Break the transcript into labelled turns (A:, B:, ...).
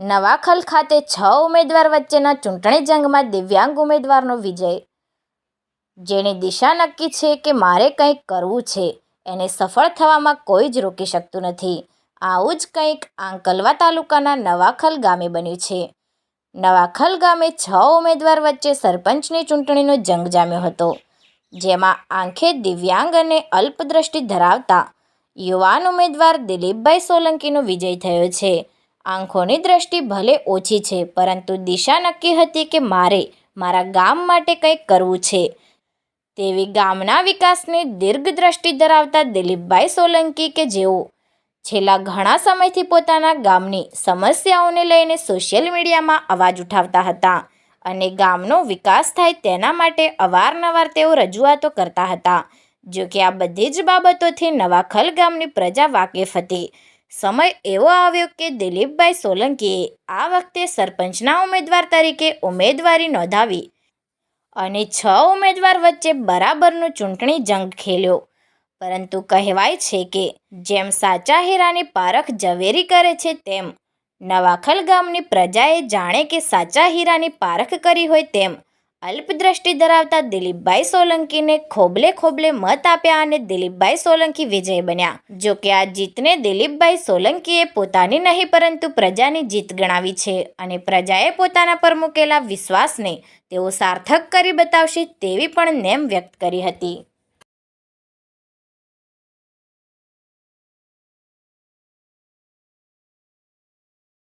A: નવાખલ ખાતે 6 ઉમેદવાર વચ્ચેના ચૂંટણી જંગમાં દિવ્યાંગ ઉમેદવારનો વિજય. જેની દિશા નક્કી છે કે મારે કંઈક કરવું છે, એને સફળ થવામાં કોઈ જ રોકી શકતું નથી. આવું જ કંઈક આંકલવા તાલુકાના નવાખલ ગામે બન્યું છે. નવાખલ ગામે 6 ઉમેદવાર વચ્ચે સરપંચની ચૂંટણીનો જંગ જામ્યો હતો, જેમાં આંખે દિવ્યાંગ અને અલ્પદ્રષ્ટિ ધરાવતા યુવાન ઉમેદવાર દિલીપભાઈ સોલંકીનો વિજય થયો છે. આંખોની દ્રષ્ટિ ભલે ઓછી છે, પરંતુ દિશા નક્કી હતી કે મારે મારા ગામ માટે કંઈક કરવું છે તેવી ગામના વિકાસની દીર્ઘદ્રષ્ટિ ધરાવતા દિલીપભાઈ સોલંકી કે જેઓ છેલ્લા ઘણા સમયથી પોતાના ગામની સમસ્યાઓને લઈને સોશિયલ મીડિયામાં અવાજ ઉઠાવતા હતા અને ગામનો વિકાસ થાય તેના માટે અવારનવાર તેઓ રજૂઆતો કરતા હતા. જો કે આ બધી જ બાબતોથી નવાખલ ગામની પ્રજા વાકેફ હતી. સમય એવો આવ્યો કે દિલીપભાઈ સોલંકીએ આ વખતે સરપંચના ઉમેદવાર તરીકે ઉમેદવારી નોંધાવી અને 6 ઉમેદવાર વચ્ચે બરાબરનો ચૂંટણી જંગ ખેલ્યો. પરંતુ કહેવાય છે કે જેમ સાચા હીરાની પારખ ઝવેરી કરે છે, તેમ નવાખલ ગામની પ્રજાએ જાણે કે સાચા હીરાની પારખ કરી હોય તેમ અલ્પદ્રષ્ટિ ધરાવતા દિલીપભાઈ સોલંકીને ખોબલે ખોબલે મત આપ્યા અને દિલીપભાઈ સોલંકી વિજય બન્યા. જો કે આ જીતને દિલીપભાઈ સોલંકીએ પોતાની નહીં પરંતુ પ્રજાની જીત ગણાવી છે અને પ્રજાએ પોતાના પર મૂકેલા વિશ્વાસને તેઓ સાર્થક કરી બતાવશે તેવી પણ નેમ વ્યક્ત કરી હતી.